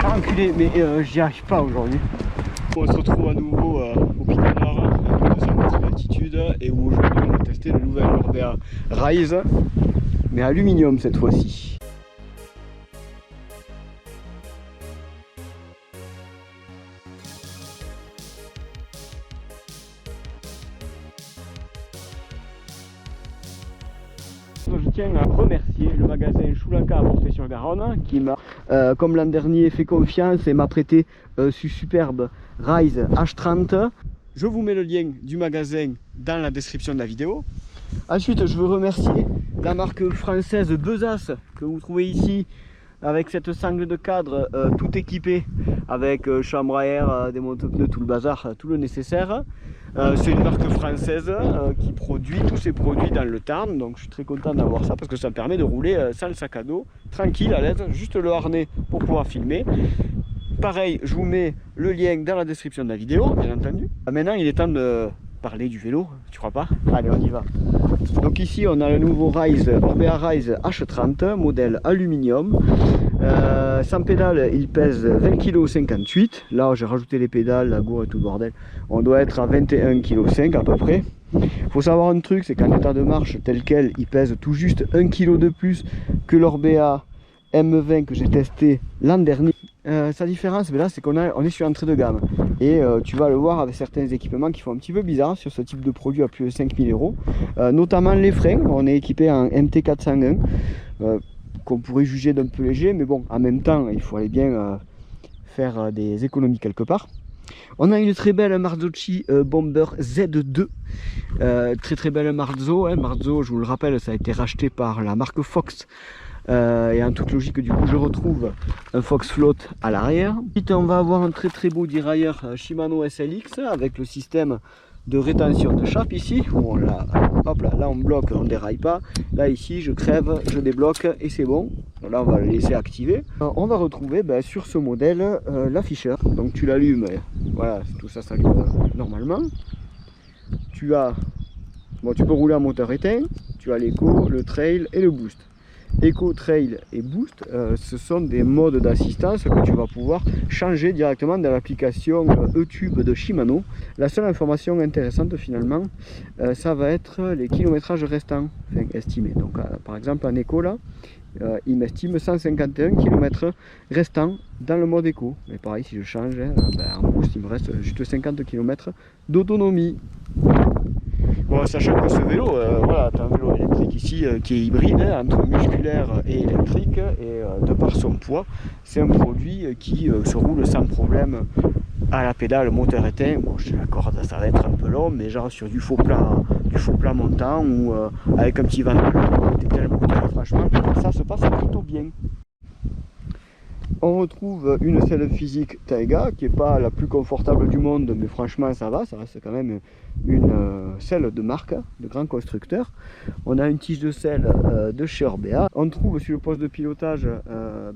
Enculé, mais j'y arrive pas aujourd'hui. On se retrouve à nouveau au Pic Nord, à 200 mètres d'altitude, et où aujourd'hui on va tester le nouvel Orbea Rise, mais aluminium cette fois-ci. Je tiens à remercier le magasin Choulaka à Portée-sur-Garonne qui m'a, comme l'an dernier, fait confiance et m'a prêté ce superbe Rise H30. Je vous mets le lien du magasin dans la description de la vidéo. Ensuite, je veux remercier la marque française Bezas que vous trouvez ici avec cette sangle de cadre tout équipée avec chambre à air, des monte-pneus, tout le bazar, tout le nécessaire. C'est une marque française qui produit tous ses produits dans le Tarn, donc je suis très content d'avoir ça parce que ça me permet de rouler sans le sac à dos, tranquille, à l'aise, juste le harnais pour pouvoir filmer. Pareil, je vous mets le lien dans la description de la vidéo, bien entendu. Maintenant, il est temps de parler du vélo, tu crois pas? Allez, on y va. Donc ici, on a le nouveau Rise, Orbea Rise H30, modèle aluminium. Sans pédale, il pèse 20,58 kg. Là, j'ai rajouté les pédales, la gourde et tout le bordel. On doit être à 21,5 kg à peu près. Il faut savoir un truc, c'est qu'en état de marche tel quel, il pèse tout juste 1 kg de plus que l'Orbea M20 que j'ai testé l'an dernier. Sa différence, là, c'est qu'on est sur entrée de gamme. Et tu vas le voir avec certains équipements qui font un petit peu bizarre sur ce type de produit à plus de 5000 €. Notamment les freins, on est équipé en MT401. Qu'on pourrait juger d'un peu léger, mais bon, en même temps, il faudrait bien faire des économies quelque part. On a une très belle Marzocchi Bomber Z2, très belle Marzo. Marzo, je vous le rappelle, ça a été racheté par la marque Fox. Et en toute logique, du coup, je retrouve un Fox Float à l'arrière. Ensuite, on va avoir un très beau dérailleur Shimano SLX avec le système de rétention de chape ici. Où hop là, on bloque, on déraille pas. Là ici, je crève, je débloque et c'est bon. Là, on va le laisser activer. On va retrouver sur ce modèle l'afficheur. Donc tu l'allumes, voilà, tout ça s'allume normalement. Tu as, bon, tu peux rouler en moteur éteint. Tu as l'éco, le trail et le boost. Eco, Trail et Boost, ce sont des modes d'assistance que tu vas pouvoir changer directement dans l'application E-Tube de Shimano. La seule information intéressante finalement, ça va être les kilométrages restants, enfin estimés. Donc par exemple en Eco là, il m'estime 151 km restants dans le mode Eco. Mais pareil, si je change, en Boost il me reste juste 50 km d'autonomie. Bon, sachant que ce vélo, voilà, tu as un vélo électrique ici qui est hybride, entre musculaire et électrique, et de par son poids, c'est un produit qui se roule sans problème à la pédale moteur éteint. Bon, je l'accorde, ça va être un peu long, mais genre sur du faux plat montant ou avec un petit vent de moteur, franchement, ça se passe plutôt bien. On retrouve une selle physique Taiga qui n'est pas la plus confortable du monde, mais franchement ça va, ça reste quand même une selle de marque, de grand constructeur. On a une tige de selle de chez Orbea. On trouve sur le poste de pilotage,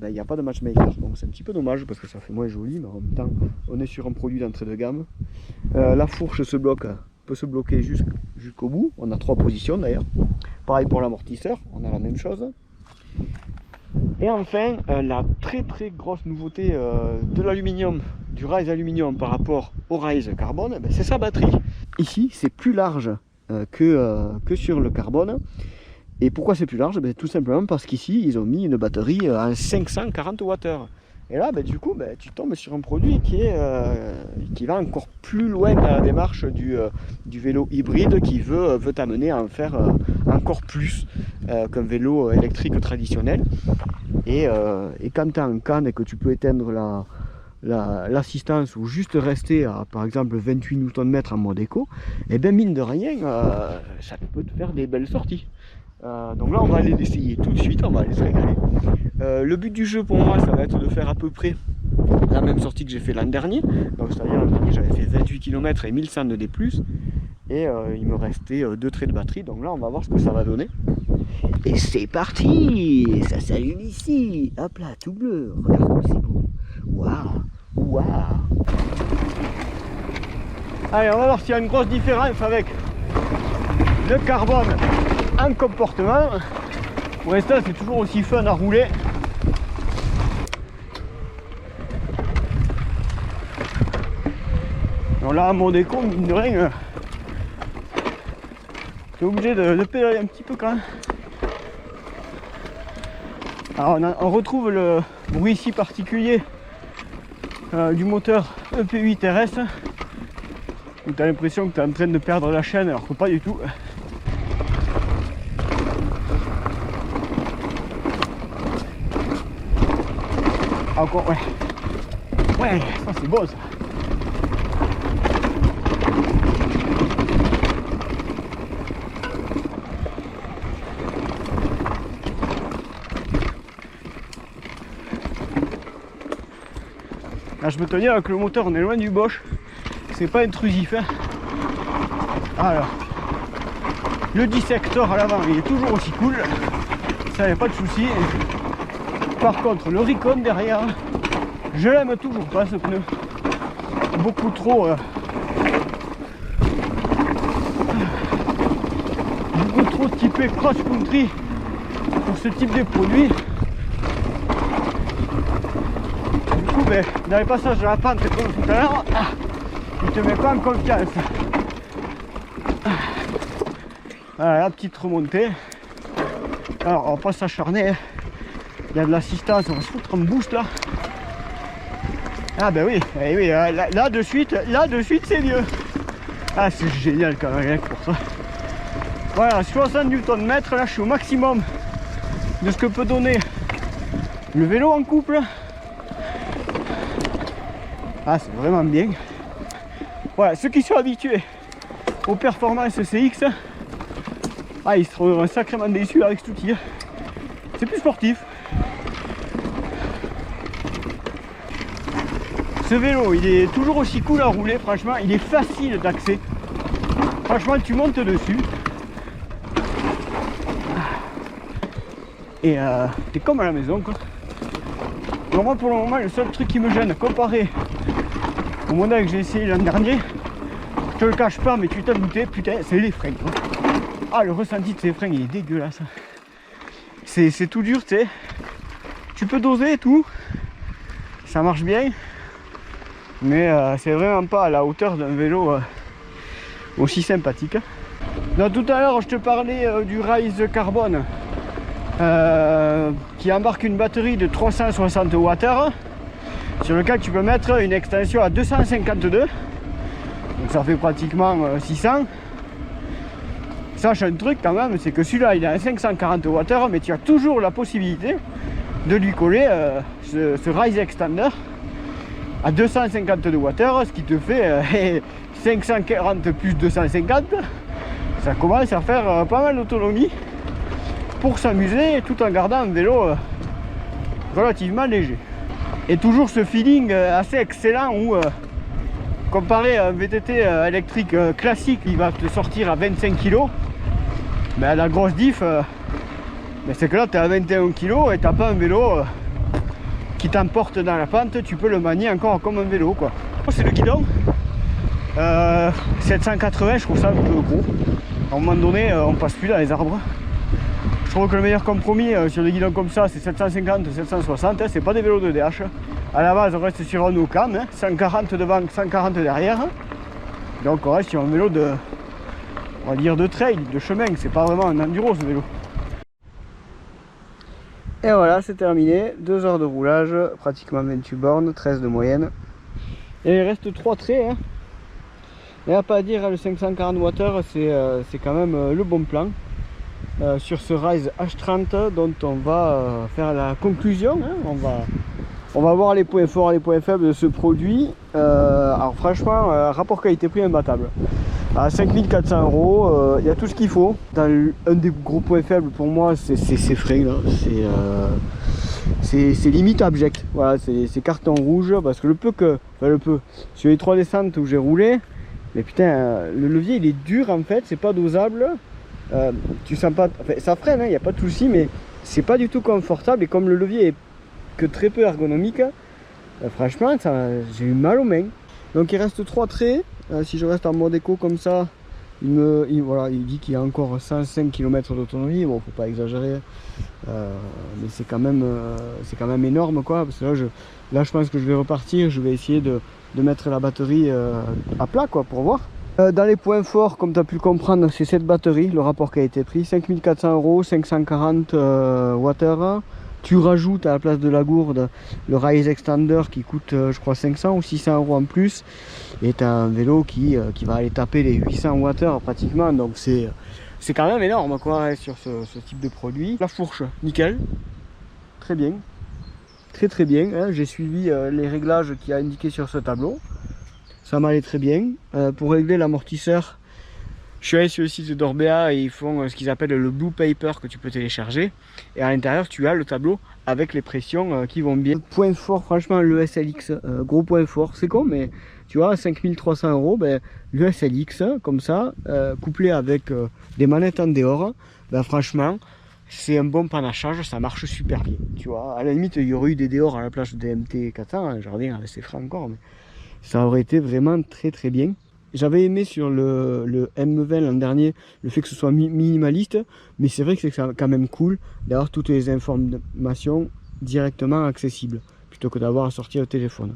il n'y a pas de matchmaker, donc c'est un petit peu dommage parce que ça fait moins joli, mais en même temps on est sur un produit d'entrée de gamme. La fourche peut se bloquer jusqu'au bout, on a 3 positions d'ailleurs. Pareil pour l'amortisseur, on a la même chose. Et enfin, la très grosse nouveauté de l'aluminium, du Rise aluminium par rapport au Rise carbone, c'est sa batterie. Ici, c'est plus large que sur le carbone. Et pourquoi c'est plus large? Tout simplement parce qu'ici, ils ont mis une batterie à 540 Wh. Et là, du coup, tu tombes sur un produit qui va encore plus loin dans la démarche du vélo hybride qui veut t'amener à en faire encore plus qu'un vélo électrique traditionnel. Et quand tu es en canne et que tu peux éteindre l'assistance ou juste rester à par exemple 28 Nm en mode éco, et mine de rien, ça peut te faire des belles sorties. Donc là on va aller l'essayer tout de suite, on va aller se régaler. Le but du jeu pour moi ça va être de faire à peu près la même sortie que j'ai fait l'an dernier. Donc c'est-à-dire l'an dernier j'avais fait 28 km et 1100 de D+, et il me restait 2 traits de batterie. Donc là on va voir ce que ça va donner. Et c'est parti, ça s'allume ici, hop là, tout bleu, regarde comme c'est beau. Waouh. Allez, on va voir s'il y a une grosse différence avec le carbone en comportement. Pour l'instant c'est toujours aussi fun à rouler. Alors là, à Mondeco, mine de rien, t'es obligé de pédaler un petit peu quand même. Alors on retrouve le bruit si particulier du moteur EP8 RS, où tu as l'impression que tu es en train de perdre la chaîne alors que pas du tout. Encore, ouais. Ouais, ça c'est beau ça. Là, je peux te dire que le moteur, on est loin du Bosch. C'est pas intrusif. Hein. Alors, le dissecteur à l'avant, il est toujours aussi cool. Ça, y a pas de souci. Par contre, le Recon derrière, je l'aime toujours pas ce pneu. Beaucoup trop. Beaucoup trop typé cross-country pour ce type de produit. Ben, dans les passages de la pente comme tout à l'heure, il te met pas en confiance. Voilà la petite remontée. Alors on va pas s'acharner, il y a de l'assistance, on va se foutre en boost là. Ah ben oui, eh oui, là de suite c'est mieux. Ah c'est génial quand même pour ça. Voilà, 60 Nm, là je suis au maximum de ce que peut donner le vélo en couple. Ah, c'est vraiment bien. Voilà, ceux qui sont habitués aux performances CX, ah, ils seront sacrément déçus avec cet outil. C'est plus sportif. Ce vélo, il est toujours aussi cool à rouler, franchement, il est facile d'accès. Franchement, tu montes dessus. Et t'es comme à la maison, quoi. Alors moi, pour le moment, le seul truc qui me gêne, comparé au modèle que j'ai essayé l'an dernier, je te le cache pas, mais tu t'as douté, putain, c'est les freins. Quoi. Ah, le ressenti de ces freins, il est dégueulasse. C'est tout dur, tu sais. Tu peux doser et tout, ça marche bien, mais c'est vraiment pas à la hauteur d'un vélo aussi sympathique. Donc, tout à l'heure, je te parlais du Rise Carbone qui embarque une batterie de 360 Wh. Sur lequel tu peux mettre une extension à 252, donc ça fait pratiquement 600. Sache un truc quand même, c'est que celui-là il est à 540 Wh, mais tu as toujours la possibilité de lui coller ce Rise Extender à 252 Wh, ce qui te fait 540 plus 250. Ça commence à faire pas mal d'autonomie pour s'amuser tout en gardant un vélo relativement léger. Et toujours ce feeling assez excellent où comparé à un VTT électrique classique, il va te sortir à 25 kg. Mais la grosse diff, c'est que là tu es à 21 kg et tu n'as pas un vélo qui t'emporte dans la pente, tu peux le manier encore comme un vélo quoi. C'est le guidon 780, je trouve ça un peu gros. À un moment donné on passe plus dans les arbres. Je trouve que le meilleur compromis sur des guidons comme ça c'est 750, 760, c'est pas des vélos de DH. À la base on reste sur un Ocam, 140 devant, 140 derrière. Donc on reste sur un vélo de, on va dire de trail, de chemin, c'est pas vraiment un enduro ce vélo. Et voilà, c'est terminé, 2 heures de roulage, pratiquement 28 bornes, 13 de moyenne. Et il reste 3 traits. Hein. Et à pas dire, le 540 Wh c'est quand même le bon plan. Sur ce Rise H30 dont on va faire la conclusion. Hein. On va voir les points forts et les points faibles de ce produit. Alors franchement, rapport qualité-prix imbattable. À 5400 €, il y a tout ce qu'il faut. Un des gros points faibles pour moi, c'est ces freins là. C'est limite abject. Voilà, c'est carton rouge parce que sur les 3 descentes où j'ai roulé, mais putain, le levier il est dur en fait, c'est pas dosable. Tu sens pas, enfin, ça freine, il n'y a pas de souci, mais c'est pas du tout confortable. Et comme le levier est que très peu ergonomique, franchement, j'ai eu mal aux mains. Donc il reste 3 traits. Si je reste en mode éco comme ça, il dit qu'il y a encore 105 km d'autonomie. Bon, faut pas exagérer, mais c'est quand même énorme quoi. Parce que là, je pense que je vais repartir. Je vais essayer de de mettre la batterie à plat quoi, pour voir. Dans les points forts, comme tu as pu le comprendre, c'est cette batterie, le rapport qui a été pris, 5400 €, 540 Wh. Tu rajoutes à la place de la gourde le Rise Extender qui coûte je crois 500 ou 600 € en plus, et tu as un vélo qui va aller taper les 800 Wh pratiquement, donc c'est quand même énorme quoi sur ce type de produit. La fourche, nickel, très bien, très bien, hein. J'ai suivi les réglages qu'il y a indiqués sur ce tableau. Ça m'allait très bien. Pour régler l'amortisseur, je suis allé sur le site d'Orbea et ils font ce qu'ils appellent le Blue Paper que tu peux télécharger. Et à l'intérieur, tu as le tableau avec les pressions qui vont bien. Point fort, franchement, le SLX, gros point fort. C'est con, mais tu vois, 5300 €, ben, le SLX, comme ça, couplé avec des manettes en dehors, ben, franchement, c'est un bon panachage, ça marche super bien. Tu vois, à la limite, il y aurait eu des dehors à la place des MT400, hein, je reviens avec ces freins encore, mais ça aurait été vraiment très bien. J'avais aimé sur le M20 l'an dernier le fait que ce soit minimaliste, mais c'est vrai que c'est quand même cool d'avoir toutes les informations directement accessibles plutôt que d'avoir à sortir le téléphone.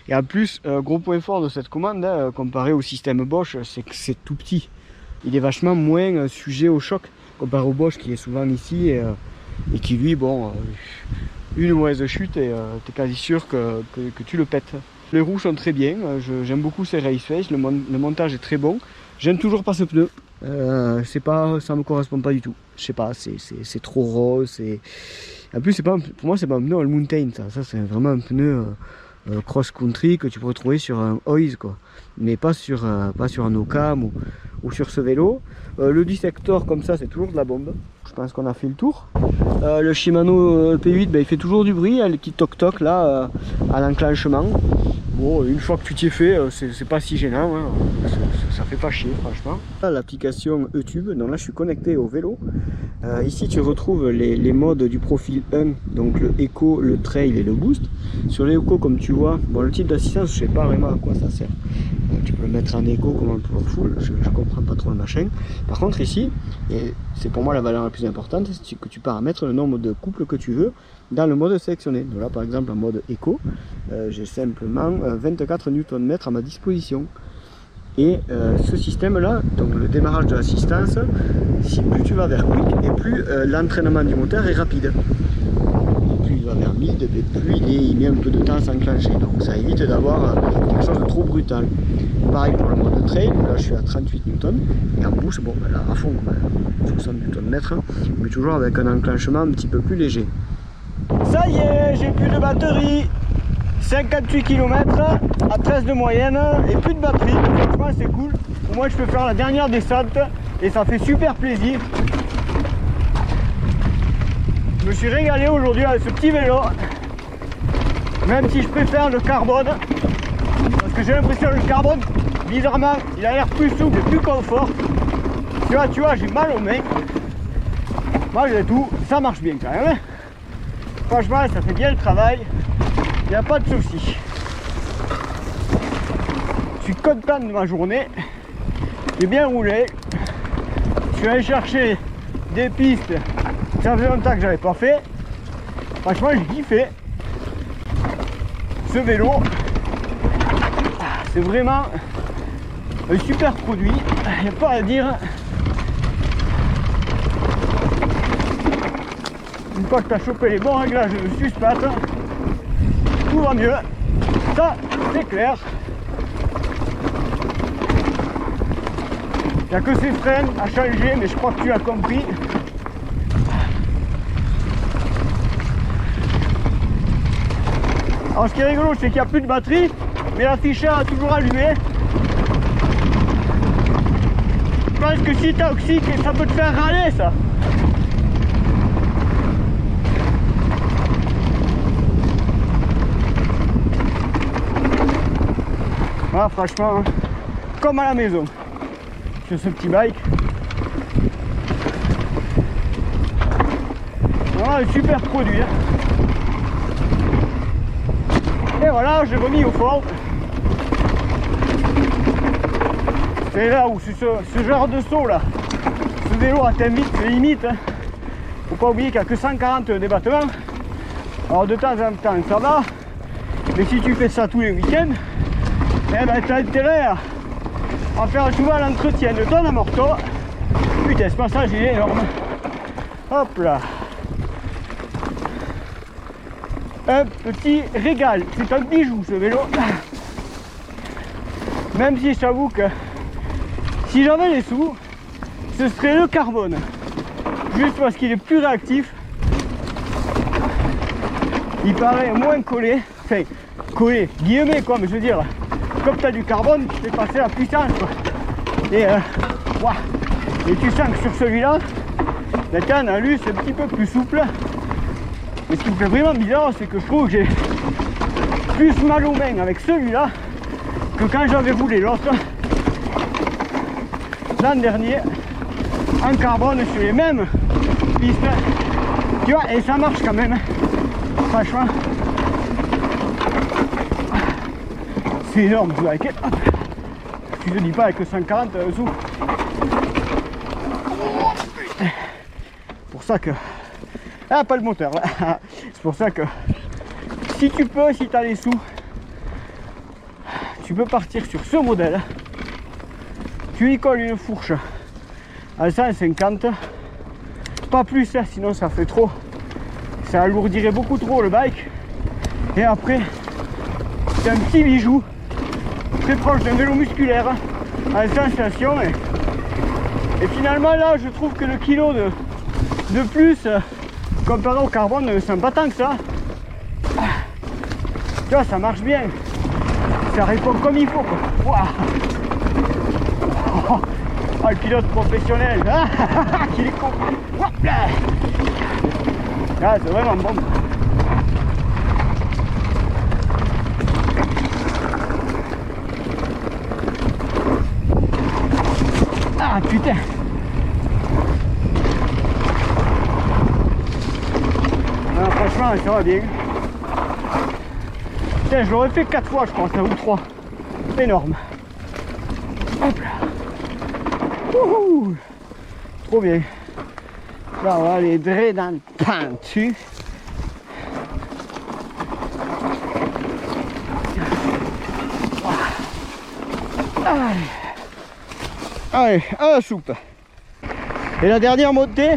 Et en plus, gros point fort de cette commande, hein, comparé au système Bosch, c'est que c'est tout petit. Il est vachement moins sujet au choc comparé au Bosch qui est souvent ici et qui lui, bon, une mauvaise chute et tu es quasi sûr que tu le pètes. Les roues sont très bien, j'aime beaucoup ces race face, le montage est très bon. J'aime toujours pas ce pneu, ça me correspond pas du tout. Je sais pas, c'est trop rose. En plus, pour moi, c'est pas un pneu all mountain, ça c'est vraiment un pneu cross country que tu pourrais trouver sur un Oise quoi, mais pas sur un Ocam ou sur ce vélo. Le dissector comme ça, c'est toujours de la bombe. Je pense qu'on a fait le tour. Le Shimano P8, ben, il fait toujours du bruit, le petit toc toc là à l'enclenchement. Bon, une fois que tu t'y es fait, c'est pas si gênant, hein. Ça fait pas chier franchement. L'application YouTube, donc là je suis connecté au vélo. Ici tu retrouves les modes du profil 1, donc le Eco, le Trail et le Boost. Sur les Eco, comme tu vois, bon, le type d'assistance je sais pas vraiment à quoi ça sert. Tu peux le mettre en Eco comme en Powerful, je comprends pas trop le machin. Par contre ici, et c'est pour moi la valeur la plus importante, c'est que tu paramètres le nombre de couples que tu veux dans le mode sélectionné. Donc là par exemple en mode Eco, j'ai simplement 24 Nm à ma disposition. Et ce système là, donc le démarrage de l'assistance, si plus tu vas vers quick et plus l'entraînement du moteur est rapide. Et plus il va vers mid, et plus il met un peu de temps à s'enclencher. Donc ça évite d'avoir quelque chose de trop brutal. Pareil pour le mode trail, là je suis à 38 Nm et en boost, bon ben là à fond, 60 Nm, mais toujours avec un enclenchement un petit peu plus léger. Ça y est, j'ai plus de batterie. 58 km à 13 de moyenne et plus de batterie. Franchement c'est cool. Au moins je peux faire la dernière descente et ça fait super plaisir. Je me suis régalé aujourd'hui avec ce petit vélo. Même si je préfère le carbone. Parce que j'ai l'impression que le carbone, bizarrement, il a l'air plus souple et plus confort. Tu vois, j'ai mal aux mains. Malgré tout, ça marche bien quand même. Franchement, ça fait bien le travail. Il n'y a pas de souci. Je suis content de ma journée. J'ai bien roulé. Je suis allé chercher des pistes. Ça faisait longtemps que j'avais pas fait. Franchement, j'ai kiffé. Ce vélo, c'est vraiment un super produit. Il n'y a pas à dire. Une fois que tu as chopé les bons réglages de suspat, tout va mieux, ça c'est clair. Il n'y a que ces freins à changer, mais je crois que tu as compris. Alors ce qui est rigolo, c'est qu'il n'y a plus de batterie, mais l'afficheur est toujours allumé. Je pense que si tu as oxyque, ça peut te faire râler ça. Ah, franchement, comme à la maison, sur ce petit bike. Voilà un super produit. Et voilà, j'ai remis au fond. C'est là où ce genre de saut là, ce vélo atteint vite ses limites. Faut pas oublier qu'il n'y a que 140 débattements. Alors de temps en temps ça va, mais si tu fais ça tous les week-ends, eh ben t'as intérêt à faire souvent l'entretien de ton amorto. Putain, ce passage il est énorme. Hop là. Un petit régal, c'est un bijou ce vélo. Même si je t'avoue que si j'avais les sous, ce serait le carbone. Juste parce qu'il est plus réactif. Il paraît moins collé. Enfin, collé, guillemets quoi, mais je veux dire, comme tu as du carbone, tu fais passer la puissance quoi. Et, wow. Et tu sens que sur celui-là, la canne à lui c'est un petit peu plus souple. Mais ce qui me fait vraiment bizarre, c'est que je trouve que j'ai plus mal aux mains avec celui-là que quand j'avais roulé l'autre l'an dernier en carbone sur les mêmes pistes. Tu vois, et ça marche quand même. Franchement, c'est énorme, tu vois, avec... Hop. Tu te dis pas avec 140 sous. Pour ça que... Ah, pas le moteur là. C'est pour ça que si tu peux, si tu as les sous, tu peux partir sur ce modèle. Tu y colles une fourche à 150, pas plus, sinon ça fait trop. Ça alourdirait beaucoup trop le bike. Et après, c'est un petit bijou très proche d'un vélo musculaire en sensation. Et finalement là, je trouve que le kilo de plus comparé au carbone ne sent pas tant que ça. Tu vois, ça marche bien. Ça répond comme il faut quoi. Wow. Oh, le pilote professionnel. Qu'il est con. Ah, c'est vraiment bon. Ah putain. Ah, franchement ça va bien. Putain, je l'aurais fait 4 fois je pense, ou 3. Énorme. Hop là. Wouhou. Trop bien. Là on va aller droit dans le pain dessus. Allez, à la soupe. Et la dernière montée,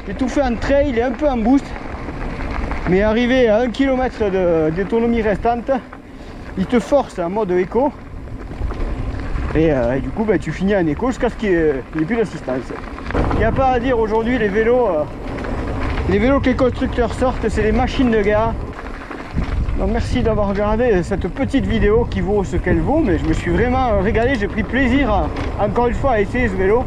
j'ai tout fait en trail et un peu en boost. Mais arrivé à 1 km d'autonomie restante, il te force en mode éco. Et du coup, bah, tu finis en éco jusqu'à ce qu'il n'y ait plus d'assistance. Il n'y a pas à dire aujourd'hui, les vélos que les constructeurs sortent, c'est des machines de guerre. Donc merci d'avoir regardé cette petite vidéo qui vaut ce qu'elle vaut, mais je me suis vraiment régalé, j'ai pris plaisir encore une fois à essayer ce vélo.